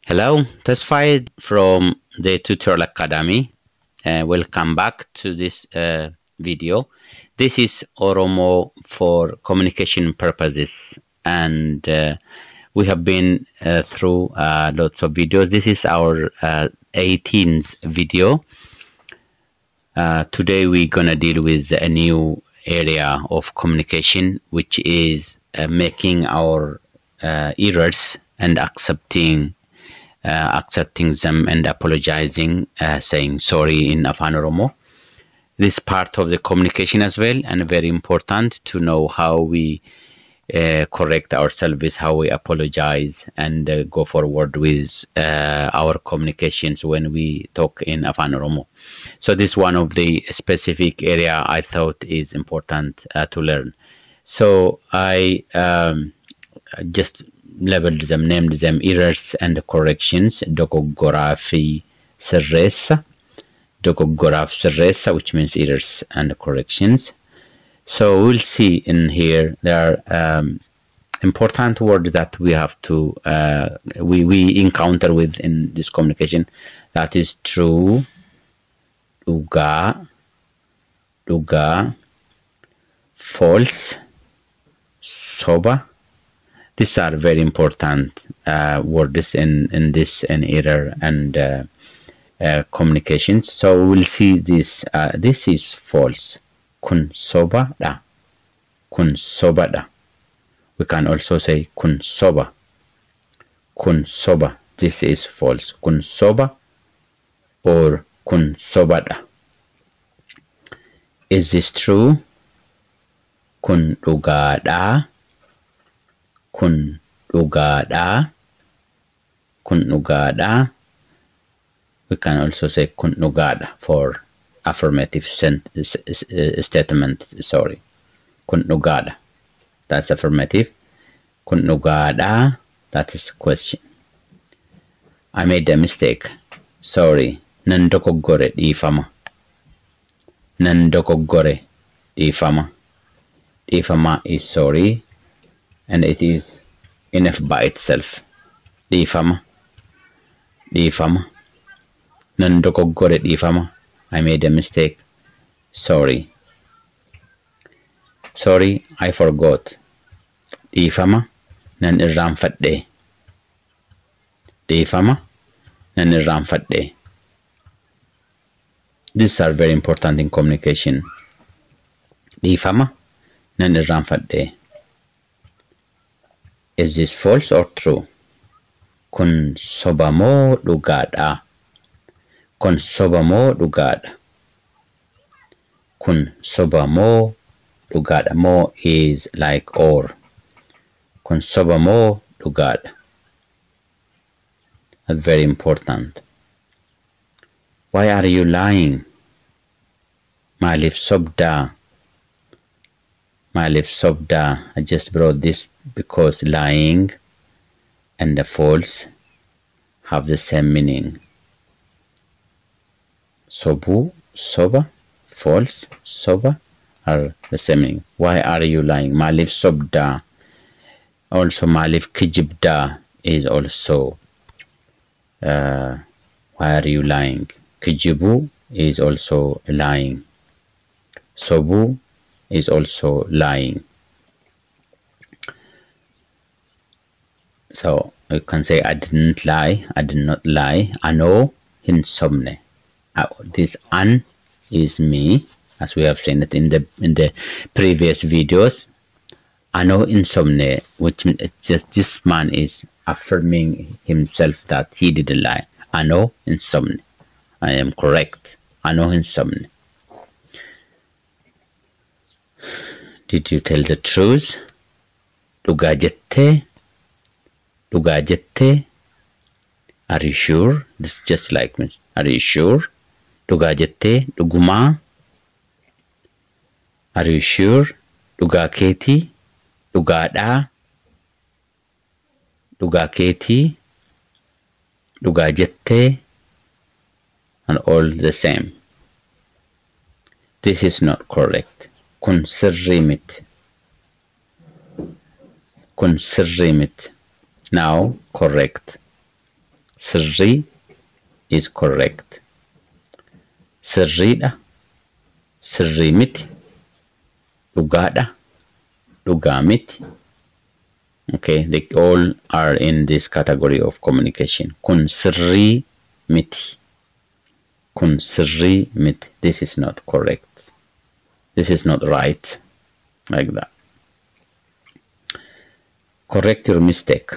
Hello, Tesfaye from the Tutorial Academy. Welcome back to this video. This is Oromo for communication purposes, and we have been through lots of videos. This is our 18th video. Today we're gonna deal with a new area of communication, which is making our errors and accepting them and apologizing, saying sorry in Afan Oromo. This part of the communication as well, and very important to know how we correct ourselves, how we apologize and go forward with our communications when we talk in Afan Oromo. So this is one of the specific area I thought is important to learn. So I just labeled them, named them errors and corrections. Dogoggora fi sirreessa. Dogoggora fi sirreessa, which means errors and corrections. So we'll see in here there are important words that we have to we encounter with in this communication. That is true, dhugaa, false, soba. These are very important words in this error and communications. So we'll see this. This is false. Kun soba da. Kun soba da. We can also say kun soba. Kun soba. This is false. Kun soba or kun soba da. Is this true? Kun dhugaa da. Kun dhugaadha. Kun dhugaadha. We can also say kun dhugaadha for affirmative statement. Sorry. Kun dhugaadha. That's affirmative. Kun dhugaadha. That is question. I made a mistake. Sorry. Nan dogoggore dhiifama. Nan dogoggore dhiifama. Dhiifama is sorry. And it is enough by itself. Dhiifama. Dhiifama. Nan dogoggore dhiifama. I made a mistake. Sorry. Sorry, I forgot. Dhiifama. Nan irraanfadhe. Dhiifama. Nan irraanfadhe. These are very important in communication. Dhiifama. Nan irraanfadhe. Is this false or true? Kun soba moo dhugaadha. Kun soba moo dhugaadha. Kun soba moo dhugaadha. Moo is like or. Kun soba moo dhugaadha. That's very important. Why are you lying? Maalif sobda. Maalif sobda. I just brought this because lying and the false have the same meaning. Sobu, soba, false, soba are the same meaning. Why are you lying? Maalif sobda. Also maalif kijibda is also why are you lying? Kijibu is also lying. Sobu is also lying. So you can say I didn't lie, I did not lie. Ano hin somne. This an is me, as we have seen it in the previous videos. Ano insomne, which means just this man is affirming himself that he didn't lie. Ano insomne. I am correct. Ano insomne. Did you tell the truth? Dhugaa jettee? Dhugaa jettee? Are you sure? This is just like me. Are you sure? Dhugaa jettee? Dhugumaa? Are you sure? Dhugaa keetii? Dhugaadhaa? Dhugaa keetii? Dhugaa jettee? And all the same. This is not correct. Kun sirrii miti. Kun sirrii miti. Now correct. Sirri is correct. Sirriidha, sirrii miti, dhugaadha, dhugaa miti. Okay, they all are in this category of communication. Kun sirrii miti. Kun sirrii miti. This is not correct. This is not right. Like that. Correct your mistake.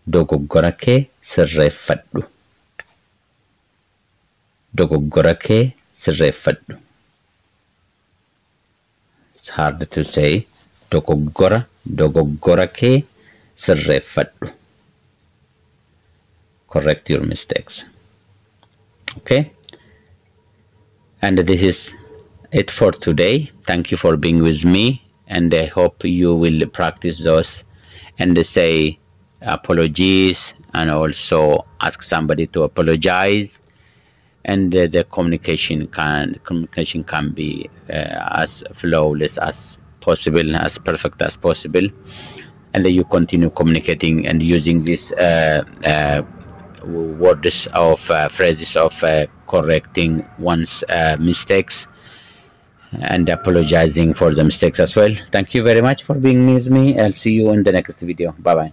Dogoggora kee sirreeffadhu. Dogoggora kee sirreeffadhu. It's hard to say. Dogoggora kee sirreeffadhu. Correct your mistakes. Okay? And this is it for today. Thank you for being with me, and I hope you will practice those and say apologies and also ask somebody to apologize, and the communication can be as flawless as possible, as perfect as possible, and then you continue communicating and using these words of phrases of correcting one's mistakes and apologizing for the mistakes as well. Thank you very much for being with me. I'll see you in the next video. Bye bye.